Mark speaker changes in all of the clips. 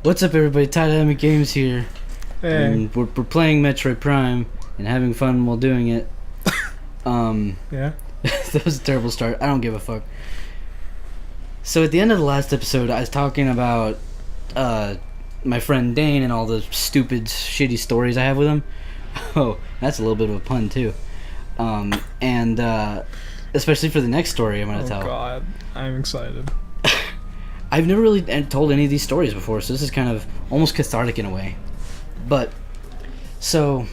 Speaker 1: What's up, everybody? Dynamic Games here.
Speaker 2: Hey.
Speaker 1: And we're playing Metroid Prime and having fun while doing it.
Speaker 2: Yeah.
Speaker 1: That was a terrible start. I don't give a fuck. So at the end of the last episode, I was talking about my friend Dane and all the stupid, shitty stories I have with him. Oh, that's a little bit of a pun too. And especially for the next story I'm gonna tell.
Speaker 2: Oh God, I'm excited.
Speaker 1: I've never really told any of these stories before, so this is kind of almost cathartic in a way. But so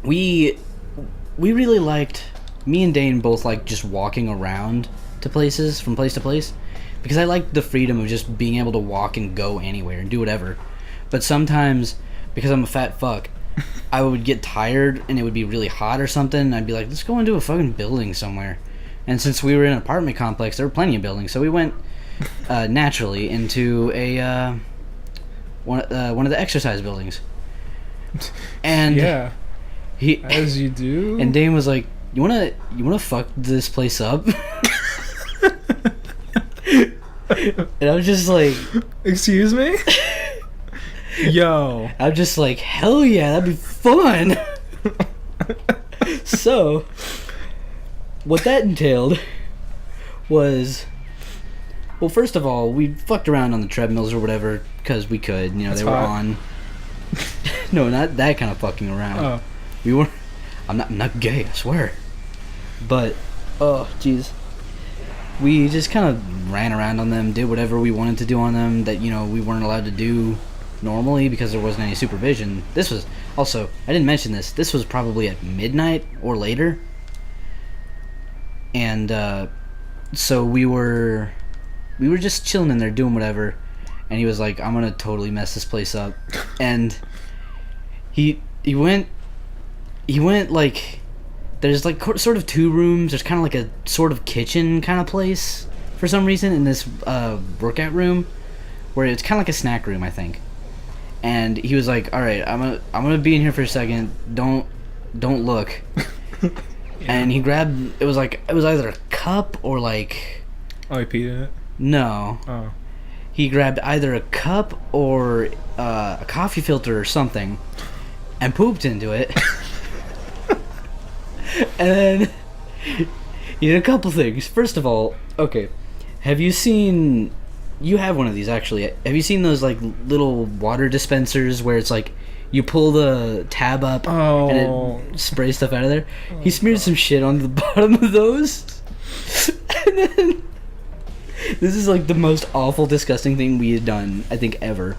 Speaker 1: we really liked, me and Dane both liked just walking around to places, from place to place, because I liked the freedom of just being able to walk and go anywhere and do whatever. But sometimes, because I'm a fat fuck, I would get tired and it would be really hot or something, and I'd be like, let's go into a fucking building somewhere. And since we were in an apartment complex, there were plenty of buildings, so we went naturally into a one of the exercise buildings. And
Speaker 2: Yeah,
Speaker 1: he,
Speaker 2: as you do.
Speaker 1: and Dane was like, you wanna fuck this place up? And I was just like,
Speaker 2: Excuse me? Yo.
Speaker 1: I was just like, hell yeah, that'd be fun. So what that entailed was, well, first of all, we fucked around on the treadmills or whatever because we could, you know.
Speaker 2: That's
Speaker 1: they were
Speaker 2: hot.
Speaker 1: on. No, not that kind of fucking around.
Speaker 2: Oh.
Speaker 1: We weren't. I'm not gay, I swear. But oh jeez, we just kind of ran around on them, did whatever we wanted to do on them that, you know, we weren't allowed to do normally because there wasn't any supervision. This was also, I didn't mention this. This was probably at midnight or later, and so we were just chilling in there doing whatever, and he was like, I'm gonna totally mess this place up. And he went like, there's like sort of two rooms. There's kind of like a sort of kitchen kind of place for some reason in this workout room, where it's kind of like a snack room, I think. And he was like, all right, I'm gonna be in here for a second, don't look. And he grabbed, it was either a cup or like,
Speaker 2: Oh, you peed in it?
Speaker 1: no,
Speaker 2: Oh.
Speaker 1: he grabbed either a cup or a coffee filter or something and pooped into it. And then he did a couple things. First of all, okay, have you seen, you have one of these actually, have you seen those like little water dispensers where it's like you pull the tab up
Speaker 2: Oh.
Speaker 1: and it sprays stuff out of there? He smeared some shit on the bottom of those. And then this is like the most awful, disgusting thing we had done, I think, ever.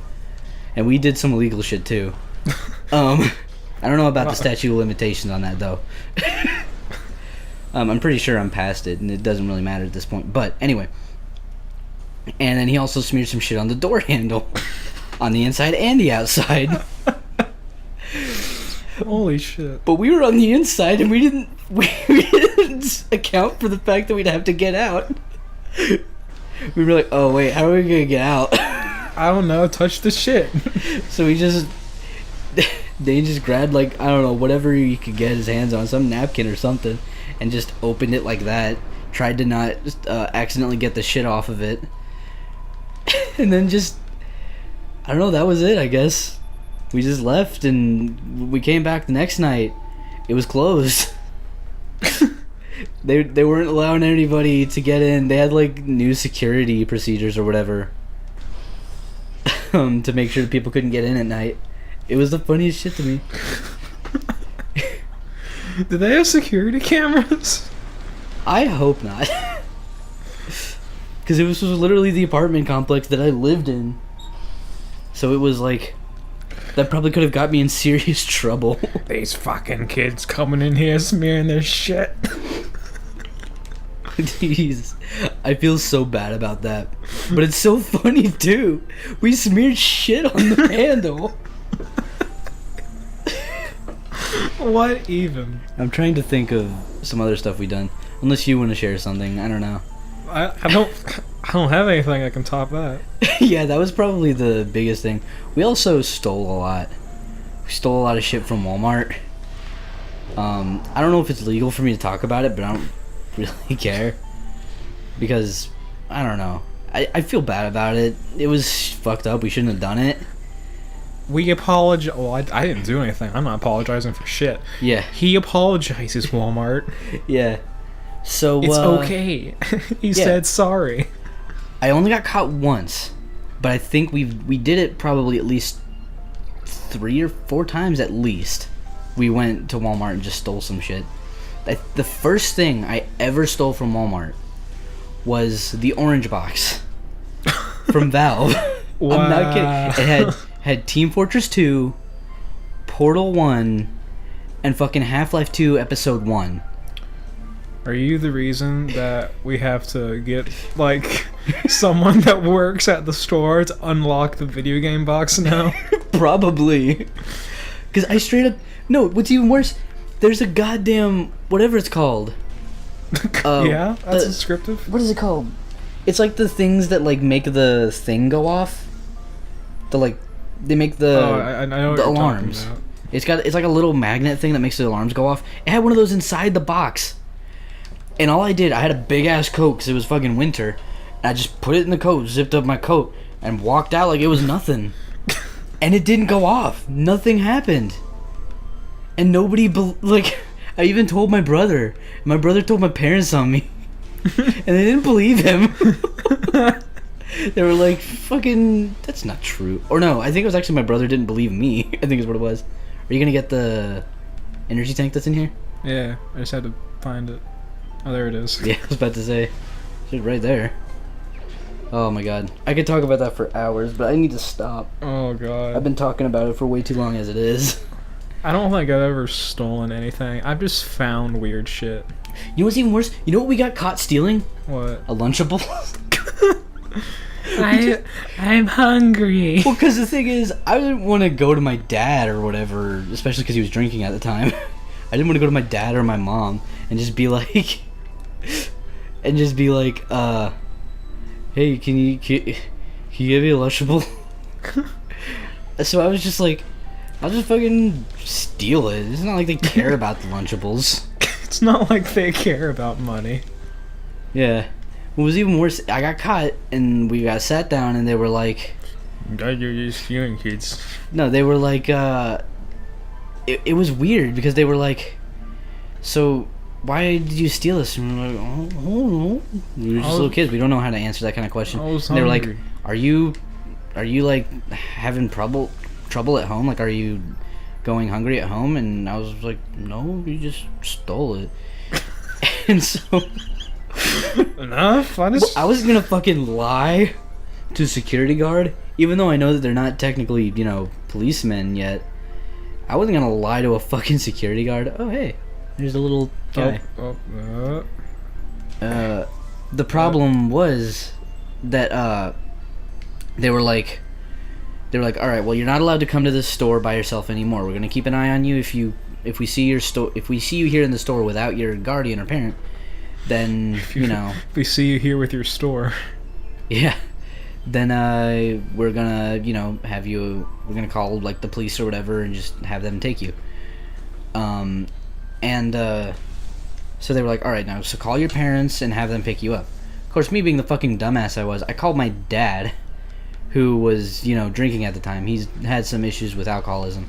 Speaker 1: And we did some illegal shit too. I don't know about the statute of limitations on that though. I'm pretty sure I'm past it and it doesn't really matter at this point. But anyway. And then he also smeared some shit on the door handle. On the inside and the outside.
Speaker 2: Holy shit.
Speaker 1: But we were on the inside and we didn't account for the fact that we'd have to get out. We were like, oh wait, how are we gonna get out?
Speaker 2: I don't know. Touch the shit.
Speaker 1: So Dane just grabbed, like, I don't know, whatever he could get his hands on, some napkin or something, and just opened it like that. Tried to not accidentally get the shit off of it. And then just, I don't know, that was it, I guess. We just left and we came back the next night. It was closed. They weren't allowing anybody to get in. They had like new security procedures or whatever to make sure that people couldn't get in at night. It was the funniest shit to me.
Speaker 2: Do they have security cameras?
Speaker 1: I hope not. Because it was literally the apartment complex that I lived in. So it was like, that probably could have got me in serious trouble.
Speaker 2: These fucking kids coming in here smearing their shit.
Speaker 1: Jeez, I feel so bad about that. But it's so funny too. We smeared shit on the handle.
Speaker 2: What even?
Speaker 1: I'm trying to think of some other stuff we done. Unless you want to share something, I don't know.
Speaker 2: I don't have anything that can top that.
Speaker 1: Yeah, that was probably the biggest thing. We also stole a lot. We stole a lot of shit from Walmart. I don't know if it's legal for me to talk about it, but I don't really care. Because, I don't know. I feel bad about it. It was fucked up. We shouldn't have done it.
Speaker 2: We apologize. Well, I didn't do anything. I'm not apologizing for shit.
Speaker 1: Yeah.
Speaker 2: He apologizes, Walmart.
Speaker 1: Yeah. So
Speaker 2: It's okay. He said sorry.
Speaker 1: I only got caught once, but I think we did it probably at least 3 or 4 times at least. We went to Walmart and just stole some shit. The first thing I ever stole from Walmart was the orange box from Valve.
Speaker 2: Wow.
Speaker 1: I'm not kidding. It had Team Fortress 2, Portal 1, and fucking Half-Life 2 Episode 1.
Speaker 2: Are you the reason that we have to get, like, someone that works at the store to unlock the video game box now?
Speaker 1: Probably. Because I straight up... No, what's even worse, there's a goddamn... Whatever it's called.
Speaker 2: Yeah? That's descriptive?
Speaker 1: What is it called? It's like the things that, like, make the thing go off. The, like... They make the...
Speaker 2: I know what
Speaker 1: the
Speaker 2: you're
Speaker 1: alarms.
Speaker 2: talking about.
Speaker 1: It's like a little magnet thing that makes the alarms go off. It had one of those inside the box. And all I did, I had a big-ass coat because it was fucking winter. And I just put it in the coat, zipped up my coat, and walked out like it was nothing. And it didn't go off. Nothing happened. And nobody, like, I even told my brother. My brother told my parents on me. And they didn't believe him. They were like, fucking, that's not true. Or no, I think it was actually my brother didn't believe me. I think is what it was. Are you going to get the energy tank that's in here?
Speaker 2: Yeah, I just had to find it. Oh, there it is.
Speaker 1: Yeah, I was about to say. It's right there. Oh my god. I could talk about that for hours, but I need to stop.
Speaker 2: Oh god.
Speaker 1: I've been talking about it for way too long as it is.
Speaker 2: I don't think I've ever stolen anything. I've just found weird shit.
Speaker 1: You know what's even worse? You know what we got caught stealing?
Speaker 2: What?
Speaker 1: A Lunchable.
Speaker 2: I'm hungry.
Speaker 1: Well, because the thing is, I didn't want to go to my dad or whatever, especially because he was drinking at the time. I didn't want to go to my dad or my mom and just be like... hey, can you give me a Lunchable? So I was just like, I'll just fucking steal it. It's not like they care about the Lunchables.
Speaker 2: It's not like they care about money.
Speaker 1: Yeah. What was even worse, I got caught and we got sat down and they were like...
Speaker 2: You're stealing, kids.
Speaker 1: No, they were like, it was weird because they were like, so why did you steal this? And we were like, oh, I don't know. We were just little kids. We don't know how to answer that kind of question. And they were like, are you like having trouble at home? Like, are you going hungry at home? And I was like, no, you just stole it. And so
Speaker 2: enough.
Speaker 1: I was gonna fucking lie to a security guard, even though I know that they're not technically, you know, policemen yet. I wasn't gonna lie to a fucking security guard. Oh hey, there's a little guy. The problem was that they were like, all right, well, you're not allowed to come to this store by yourself anymore. We're gonna keep an eye on you. If we see you here in the store without your guardian or parent, then you know.
Speaker 2: If we see you here with your store.
Speaker 1: Yeah. Then we're gonna, you know, we're gonna call like the police or whatever and just have them take you. So they were like, all right, now, so call your parents and have them pick you up. Of course, me being the fucking dumbass I was, I called my dad, who was, you know, drinking at the time. He's had some issues with alcoholism.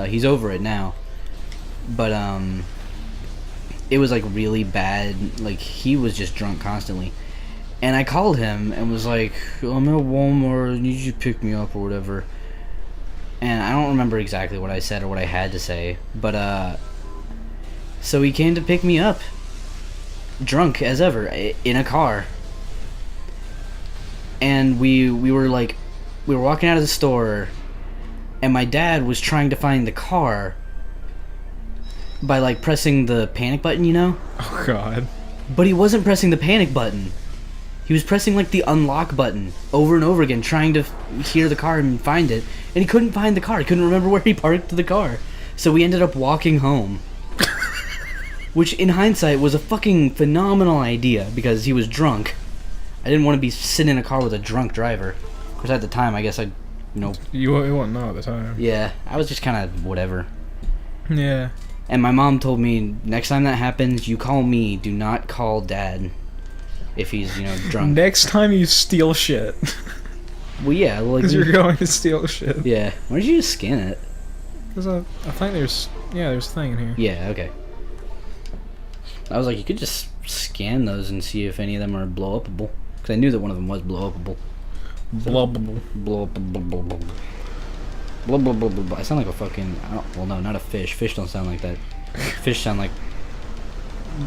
Speaker 1: He's over it now. But, it was, like, really bad. Like, he was just drunk constantly. And I called him and was like, I'm at Walmart, I need you to pick me up or whatever. And I don't remember exactly what I said or what I had to say. But, so he came to pick me up, drunk as ever, in a car. And we were walking out of the store, and my dad was trying to find the car by, like, pressing the panic button, you know?
Speaker 2: Oh, God.
Speaker 1: But he wasn't pressing the panic button. He was pressing, like, the unlock button over and over again, trying to hear the car and find it. And he couldn't find the car. He couldn't remember where he parked the car. So we ended up walking home. Which, in hindsight, was a fucking phenomenal idea, because he was drunk. I didn't want to be sitting in a car with a drunk driver. Of course, at the time, I guess I, you know...
Speaker 2: You wouldn't know at the time.
Speaker 1: Yeah, I was just kind of whatever.
Speaker 2: Yeah.
Speaker 1: And my mom told me, next time that happens, you call me, do not call Dad. if he's drunk.
Speaker 2: Next time you steal shit.
Speaker 1: Well, yeah, like
Speaker 2: Because you're going to steal shit.
Speaker 1: yeah. Why don't you just scan it?
Speaker 2: There's I think there's a thing in here.
Speaker 1: Yeah. Okay. I was like, you could just scan those and see if any of them are blow upable. Because I knew that one of them was blow upable.
Speaker 2: Blubbable.
Speaker 1: Blow up. Blah, blah, blah, blah, blah. I sound like a fucking... well, no, not a fish. Fish don't sound like that. Fish sound like...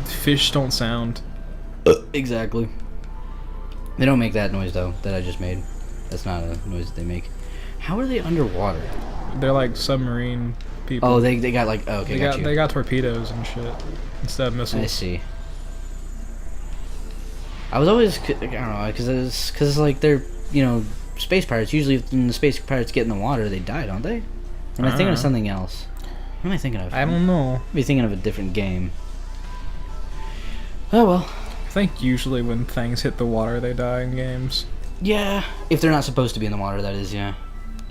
Speaker 2: Fish don't sound.
Speaker 1: Exactly. They don't make that noise, though, that I just made. That's not a noise that they make. How are they underwater?
Speaker 2: They're like submarine people.
Speaker 1: Oh, they got like... Oh, okay,
Speaker 2: they got torpedoes and shit instead of missiles.
Speaker 1: I see. I was always... I don't know, because like, they're, space pirates. Usually when the space pirates get in the water, they die, don't they? Or am I thinking of something else? What am I thinking of?
Speaker 2: I don't know.
Speaker 1: I'd be thinking of a different game. Oh, well.
Speaker 2: I think usually when things hit the water, they die in games.
Speaker 1: Yeah, if they're not supposed to be in the water, that is, yeah.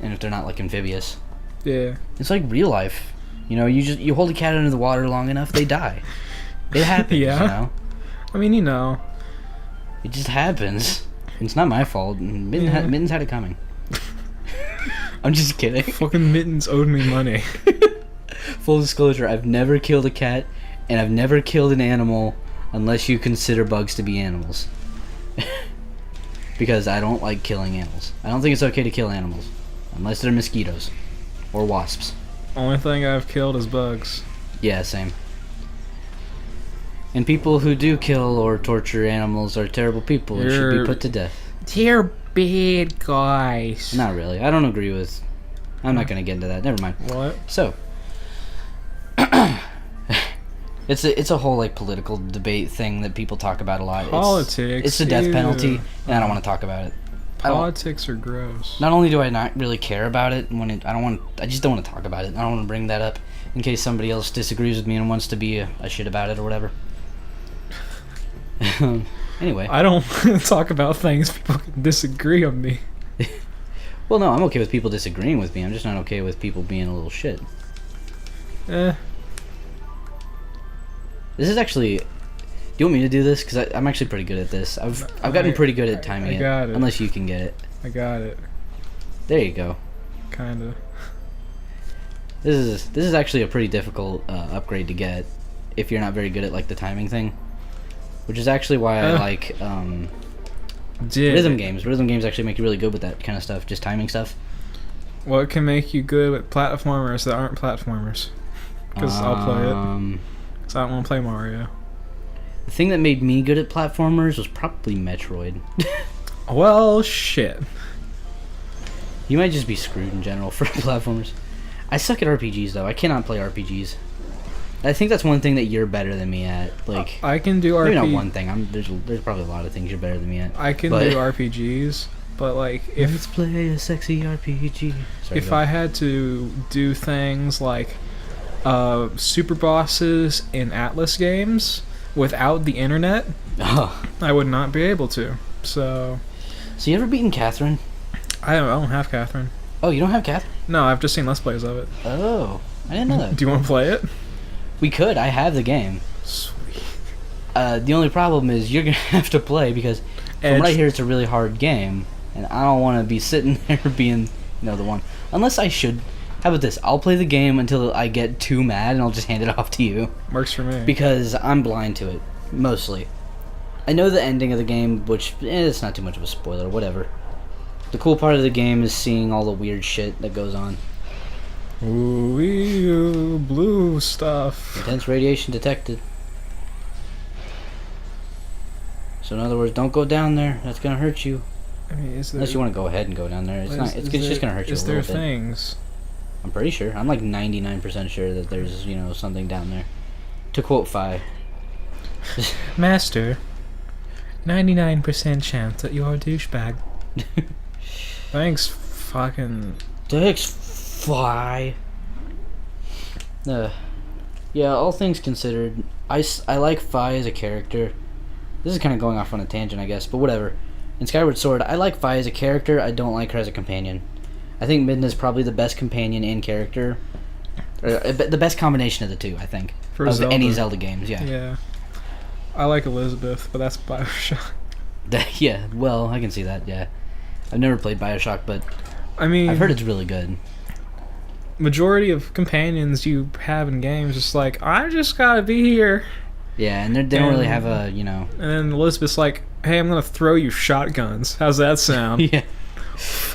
Speaker 1: And if they're not, like, amphibious.
Speaker 2: Yeah.
Speaker 1: It's like real life. You hold a cat under the water long enough, they die. It happens,
Speaker 2: Yeah. I mean,
Speaker 1: It just happens. It's not my fault. Mittens had it coming. I'm just kidding.
Speaker 2: Fucking Mittens owed me money.
Speaker 1: Full disclosure, I've never killed a cat, and I've never killed an animal unless you consider bugs to be animals. Because I don't like killing animals. I don't think it's okay to kill animals. Unless they're mosquitoes. Or wasps.
Speaker 2: Only thing I've killed is bugs.
Speaker 1: Yeah, same. And people who do kill or torture animals are terrible people and should be put to death.
Speaker 2: They're bad guys.
Speaker 1: Not really. I don't agree with... I'm not going to get into that. Never mind.
Speaker 2: What?
Speaker 1: So... It's a whole, like, political debate thing that people talk about a lot.
Speaker 2: Politics.
Speaker 1: It's the death
Speaker 2: ew.
Speaker 1: penalty, and I don't want to talk about it.
Speaker 2: Politics are gross.
Speaker 1: Not only do I not really care about it, I just don't want to talk about it. I don't want to bring that up in case somebody else disagrees with me and wants to be a shit about it or whatever. Anyway.
Speaker 2: I don't talk about things people can disagree on me.
Speaker 1: Well, no, I'm okay with people disagreeing with me. I'm just not okay with people being a little shit. This is actually... Do you want me to do this? Because I'm actually pretty good at this. I've gotten pretty good at timing it. Unless you can get it.
Speaker 2: I got it.
Speaker 1: There you go.
Speaker 2: Kinda.
Speaker 1: This is actually a pretty difficult upgrade to get if you're not very good at, like, the timing thing. Which is actually why I like rhythm games. Rhythm games actually make you really good with that kind of stuff, just timing stuff.
Speaker 2: What can make you good with platformers that aren't platformers? Because I'll play it. Because I don't want to play Mario.
Speaker 1: The thing that made me good at platformers was probably Metroid.
Speaker 2: Well, shit.
Speaker 1: You might just be screwed in general for platformers. I suck at RPGs, though. I cannot play RPGs. I think that's one thing that you're better than me at. Like,
Speaker 2: I can do
Speaker 1: maybe
Speaker 2: RPG.
Speaker 1: not one thing. There's probably a lot of things you're better than me at.
Speaker 2: I can do RPGs, but like
Speaker 1: let's play a sexy RPG. Sorry,
Speaker 2: if I had to do things like super bosses in Atlas games without the internet, I would not be able to. So
Speaker 1: you ever beaten Catherine?
Speaker 2: I don't have Catherine.
Speaker 1: Oh, you don't have Catherine?
Speaker 2: No, I've just seen Let's Plays of it.
Speaker 1: Oh, I didn't know that.
Speaker 2: Do you want to play it?
Speaker 1: We could. I have the game.
Speaker 2: Sweet.
Speaker 1: The only problem is you're gonna have to play because from what I hear, it's a really hard game, and I don't want to be sitting there being, the one. Unless I should. How about this? I'll play the game until I get too mad, and I'll just hand it off to you.
Speaker 2: Works for me.
Speaker 1: Because I'm blind to it, mostly. I know the ending of the game, which it's not too much of a spoiler. Whatever. The cool part of the game is seeing all the weird shit that goes on.
Speaker 2: Ooh, blue stuff.
Speaker 1: Intense radiation detected. So in other words, don't go down there. That's gonna hurt you.
Speaker 2: I mean,
Speaker 1: unless you want to go ahead and go down there. It's just gonna hurt you a little bit.
Speaker 2: Is there things?
Speaker 1: I'm pretty sure. I'm like 99% sure that there's something down there. To quote Fi.
Speaker 2: Master, 99% chance that you're a douchebag. Thanks, fucking.
Speaker 1: Thanks, Fi. Yeah, all things considered, I like Fi as a character. This is kind of going off on a tangent, I guess, but whatever. In Skyward Sword, I like Fi as a character. I don't like her as a companion. I think Midna is probably the best companion in character. Or, the best combination of the two, I think.
Speaker 2: For
Speaker 1: of
Speaker 2: Zelda.
Speaker 1: Any Zelda games, yeah.
Speaker 2: Yeah. I like Elizabeth, but that's Bioshock.
Speaker 1: Yeah, well, I can see that. Yeah, I've never played Bioshock, but
Speaker 2: I mean,
Speaker 1: I've heard it's really good.
Speaker 2: Majority of companions you have in games, it's like, I just gotta be here.
Speaker 1: Yeah, and they don't really have a, you know.
Speaker 2: And then Elizabeth's like, hey, I'm gonna throw you shotguns. How's that sound?
Speaker 1: Yeah.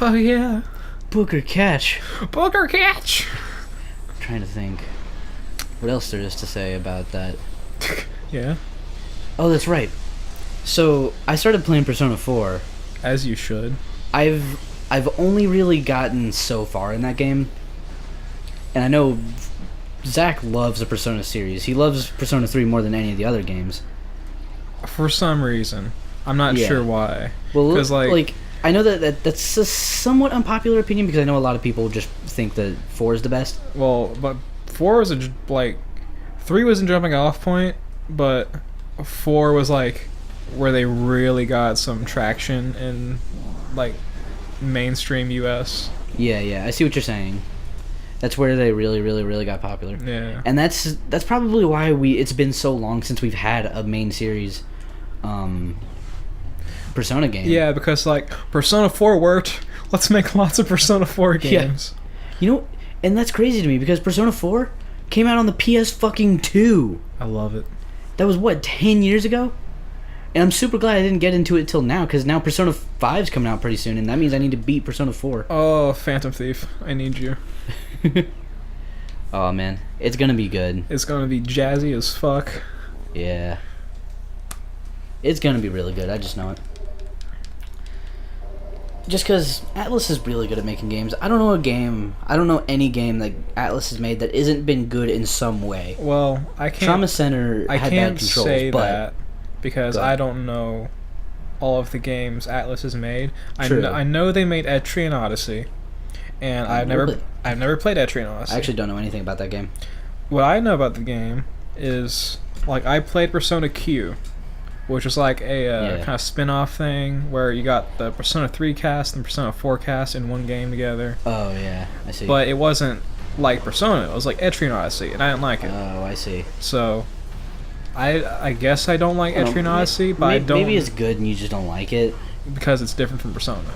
Speaker 2: Oh yeah.
Speaker 1: Booker catch.
Speaker 2: Booker catch.
Speaker 1: I'm trying to think. What else there is to say about that?
Speaker 2: Yeah.
Speaker 1: Oh, that's right. So I started playing Persona 4.
Speaker 2: As you should.
Speaker 1: I've only really gotten so far in that game, and I know Zach loves the Persona series. He loves Persona 3 more than any of the other games.
Speaker 2: For some reason, I'm not sure why.
Speaker 1: Well,
Speaker 2: because
Speaker 1: like I know that's a somewhat unpopular opinion because I know a lot of people just think that 4 is the best.
Speaker 2: Well, but 4 was like 3 was a jumping off point, but 4 was like where they really got some traction in like mainstream US.
Speaker 1: Yeah, I see what you're saying. That's where they really got popular.
Speaker 2: Yeah.
Speaker 1: And that's probably why it's been so long since we've had a main series Persona game.
Speaker 2: Yeah, because like Persona 4 worked. Let's make lots of Persona 4 games.
Speaker 1: Yeah. You know, and that's crazy to me because Persona 4 came out on the PS fucking 2.
Speaker 2: I love it.
Speaker 1: That was what, 10 years ago? And I'm super glad I didn't get into it till now because now Persona 5's coming out pretty soon and that means I need to beat Persona 4.
Speaker 2: Oh, Phantom Thief, I need you.
Speaker 1: Oh man, it's gonna be good.
Speaker 2: It's gonna be jazzy as fuck.
Speaker 1: Yeah. It's gonna be really good, I just know it. Just because Atlas is really good at making games. I don't know any game that Atlas has made that isn't been good in some way.
Speaker 2: Well, I can't...
Speaker 1: Trauma Center had bad controls,
Speaker 2: say
Speaker 1: but
Speaker 2: that because I don't know all of the games Atlas has made.
Speaker 1: True.
Speaker 2: I know they made Etrian Odyssey, and I've never played Etrian Odyssey.
Speaker 1: I actually don't know anything about that game.
Speaker 2: What I know about the game is, like, I played Persona Q, which was like a kind of spin-off thing where you got the Persona 3 cast and Persona 4 cast in one game together.
Speaker 1: Oh, yeah, I see.
Speaker 2: But it wasn't like Persona. It was like Etrian Odyssey, and I didn't like it.
Speaker 1: Oh, I see.
Speaker 2: So, I guess I don't like Etrian Odyssey, but I don't...
Speaker 1: Maybe it's good and you just don't like it.
Speaker 2: Because it's different from Persona.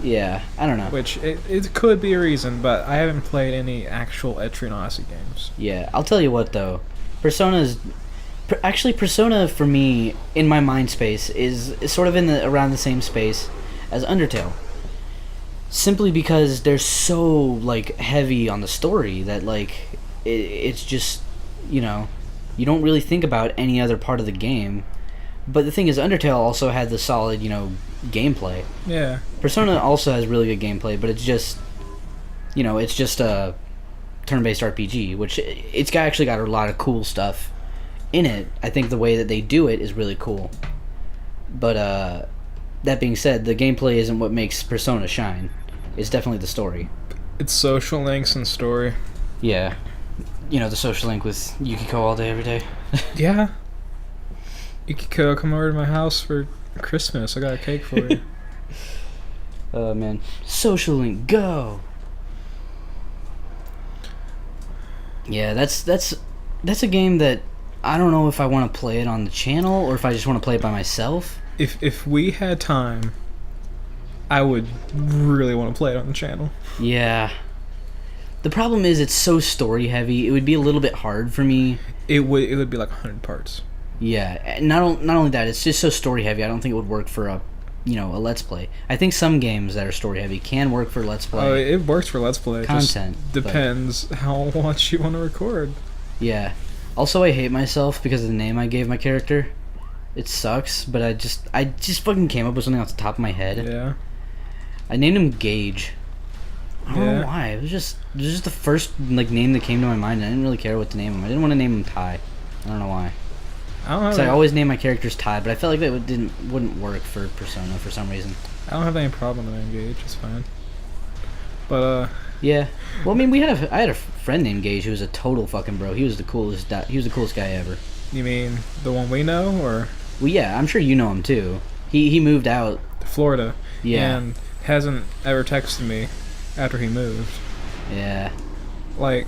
Speaker 1: Yeah, I don't know.
Speaker 2: Which, it could be a reason, but I haven't played any actual Etrian Odyssey games.
Speaker 1: Yeah, I'll tell you what, though. Persona, for me, in my mind space, is sort of around the same space as Undertale. Simply because they're so, like, heavy on the story that, like, it's just, you know, you don't really think about any other part of the game. But the thing is, Undertale also had the solid, you know, gameplay.
Speaker 2: Yeah.
Speaker 1: Persona also has really good gameplay, but it's just, you know, it's just a turn-based RPG, which it's actually got a lot of cool stuff in it. I think the way that they do it is really cool. But that being said, the gameplay isn't what makes Persona shine. It's definitely the story.
Speaker 2: It's social links and story.
Speaker 1: Yeah. You know, the social link with Yukiko all day, every day.
Speaker 2: Yeah. Yukiko, come over to my house for Christmas. I got a cake for you.
Speaker 1: Oh, man. Social link, go! Yeah, that's a game that I don't know if I want to play it on the channel or if I just want to play it by myself.
Speaker 2: If we had time, I would really want to play it on the channel.
Speaker 1: Yeah. The problem is it's so story heavy. It would be a little bit hard for me.
Speaker 2: It would be like 100 parts.
Speaker 1: Yeah, and not only that, it's just so story heavy. I don't think it would work for a Let's Play. I think some games that are story heavy can work for Let's Play.
Speaker 2: Oh, it works for Let's Play.
Speaker 1: Content.
Speaker 2: It just depends how much you want to record.
Speaker 1: Yeah. Also, I hate myself because of the name I gave my character. It sucks, but I just fucking came up with something off the top of my head.
Speaker 2: Yeah.
Speaker 1: I named him Gage. I don't know why. It was just the first like name that came to my mind. I didn't really care what to name him. I didn't want to name him Ty. I don't know why. I always name my characters Ty, but I felt like that wouldn't work for Persona for some reason.
Speaker 2: I don't have any problem with name Gage. It's fine. But
Speaker 1: yeah. Well, I mean, I had a friend named Gage who was a total fucking bro. He was the coolest guy ever.
Speaker 2: You mean the one we know, or?
Speaker 1: Well, yeah. I'm sure you know him too. He moved out
Speaker 2: to Florida.
Speaker 1: Yeah.
Speaker 2: And hasn't ever texted me after he moved.
Speaker 1: Yeah.
Speaker 2: Like.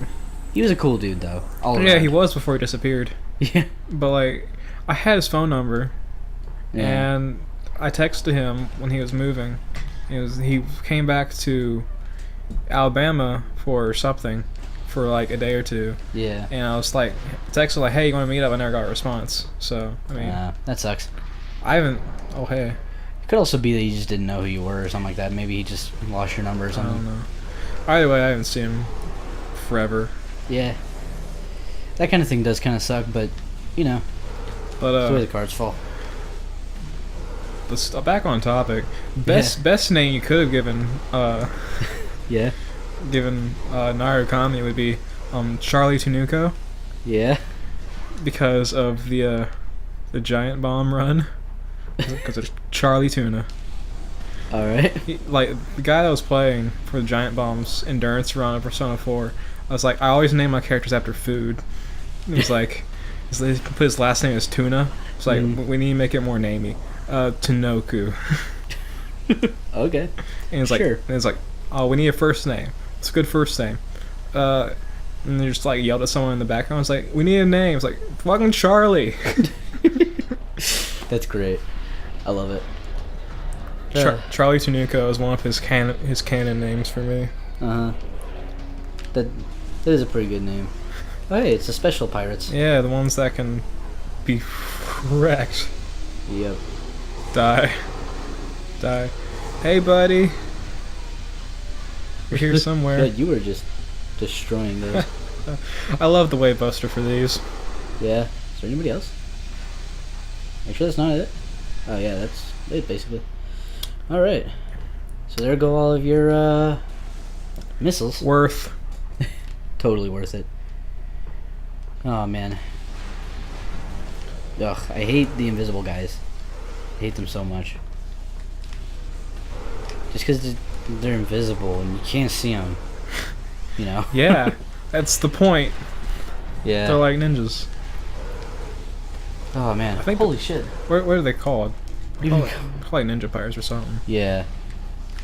Speaker 1: He was a cool dude though.
Speaker 2: Yeah, he was before he disappeared.
Speaker 1: Yeah.
Speaker 2: But like, I had his phone number, and I texted him when he was moving. He came back to Alabama for something for like a day or two.
Speaker 1: Yeah.
Speaker 2: And I was like, texted like, hey, you want to meet up? I never got a response. So I mean,
Speaker 1: that sucks.
Speaker 2: I haven't. Oh hey.
Speaker 1: It could also be that you just didn't know who you were or something like that. Maybe he just lost your number or
Speaker 2: I
Speaker 1: something.
Speaker 2: don't know. Either way, I haven't seen him forever.
Speaker 1: Yeah. That kind of thing does kind of suck, but you know,
Speaker 2: But
Speaker 1: that's the way the cards fall.
Speaker 2: let's back on topic. Best name you could have given
Speaker 1: Yeah.
Speaker 2: Narukami would be Charlie Tanuko,
Speaker 1: Yeah.
Speaker 2: because of the giant bomb run, because of Charlie Tuna.
Speaker 1: All right.
Speaker 2: Like the guy that was playing for the giant bomb's endurance run of Persona 4, I was like, I always name my characters after food. He was like, he put his last name as Tuna. It's like, we need to make it more namey. Tanoku.
Speaker 1: Okay.
Speaker 2: And it's
Speaker 1: Sure.
Speaker 2: like, oh, we need a first name. It's a good first name. And they just like yelled at someone in the background. It's like, we need a name. It's like, fucking Charlie.
Speaker 1: That's great. I love it.
Speaker 2: Charlie Tanuko is one of his canon names for me.
Speaker 1: That is a pretty good name. Oh, hey, it's the Special Pirates.
Speaker 2: Yeah, the ones that can be wrecked.
Speaker 1: Yep.
Speaker 2: Die. Hey, buddy. You're here somewhere.
Speaker 1: Yeah, you were just destroying those.
Speaker 2: I love the way Buster for these.
Speaker 1: Yeah. Is there anybody else? Are you sure that's not it? Oh, yeah, that's it, basically. Alright. So there go all of your, missiles.
Speaker 2: Worth.
Speaker 1: Totally worth it. Oh, man. Ugh, I hate the invisible guys. I hate them so much. Just because they're invisible and you can't see them. You know?
Speaker 2: Yeah, that's the point.
Speaker 1: Yeah.
Speaker 2: They're like ninjas.
Speaker 1: Oh, man.
Speaker 2: I think
Speaker 1: Holy shit.
Speaker 2: What are they called?
Speaker 1: You've been
Speaker 2: Like ninja pirates or something.
Speaker 1: Yeah.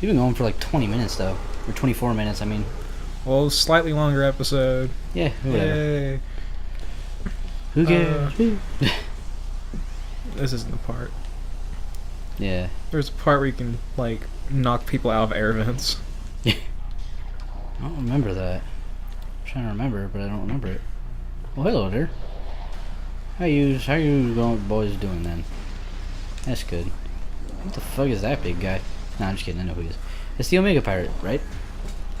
Speaker 1: You've been going for like 20 minutes, though. Or 24 minutes, I mean.
Speaker 2: Well, slightly longer episode.
Speaker 1: Yeah, whatever.
Speaker 2: Yay.
Speaker 1: Who cares?
Speaker 2: This isn't the part.
Speaker 1: Yeah.
Speaker 2: There's a part where you can, like, knock people out of air vents.
Speaker 1: I don't remember that. I'm trying to remember it, but I don't remember it. Well, hello there. How you boys doing then? That's good. What the fuck is that big guy? Nah, I'm just kidding. I know who he is. It's the Omega Pirate, right?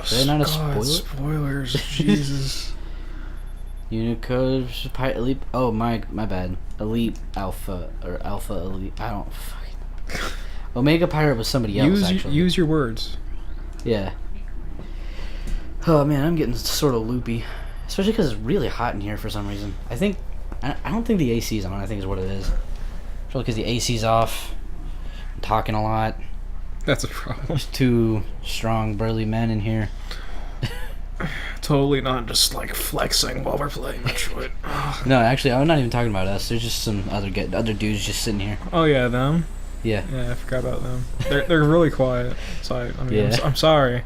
Speaker 1: Is that not a spoiler?
Speaker 2: Spoilers. Jesus.
Speaker 1: Unicode Pirate Elite. Oh, my bad. Elite Alpha or Alpha Elite. I don't fucking know. Omega Pirate was somebody else. Actually,
Speaker 2: use your words.
Speaker 1: Yeah. Oh man, I'm getting sort of loopy, especially because it's really hot in here for some reason. I don't think the AC's on. I think is what it is. Probably because the AC's off. I'm talking a lot.
Speaker 2: That's a problem.
Speaker 1: There's two strong, burly men in here.
Speaker 2: Totally not just like flexing while we're playing Metroid.
Speaker 1: No, actually, I'm not even talking about us. There's just some other dudes just sitting here.
Speaker 2: Oh yeah, them.
Speaker 1: Yeah.
Speaker 2: Yeah, I forgot about them. They're really quiet. So I mean,
Speaker 1: Yeah.
Speaker 2: I'm sorry.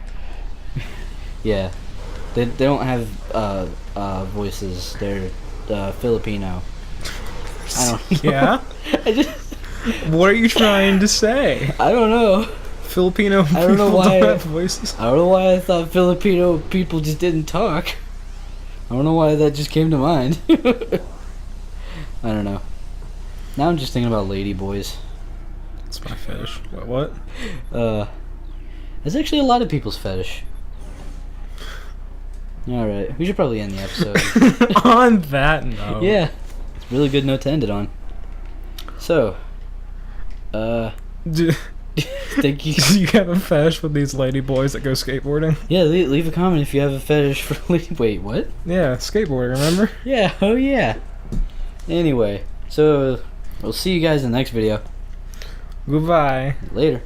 Speaker 1: Yeah. They don't have voices. They're Filipino. I don't know.
Speaker 2: Yeah. What are you trying to say?
Speaker 1: I don't know.
Speaker 2: Filipino people
Speaker 1: I don't know why.
Speaker 2: don't have voices.
Speaker 1: I don't know why I thought Filipino people just didn't talk. I don't know why that just came to mind. I don't know. Now I'm just thinking about lady boys.
Speaker 2: That's my fetish. What?
Speaker 1: It's actually a lot of people's fetish. Alright, we should probably end the episode.
Speaker 2: On that note.
Speaker 1: Yeah. It's a really good note to end it on. So,
Speaker 2: Do
Speaker 1: thank you.
Speaker 2: you have a fetish with these lady boys that go skateboarding?
Speaker 1: Yeah, leave a comment if you have a fetish for lady. Wait, what?
Speaker 2: Yeah, skateboarding, remember?
Speaker 1: Yeah, oh yeah. Anyway, so we'll see you guys in the next video.
Speaker 2: Goodbye.
Speaker 1: Later.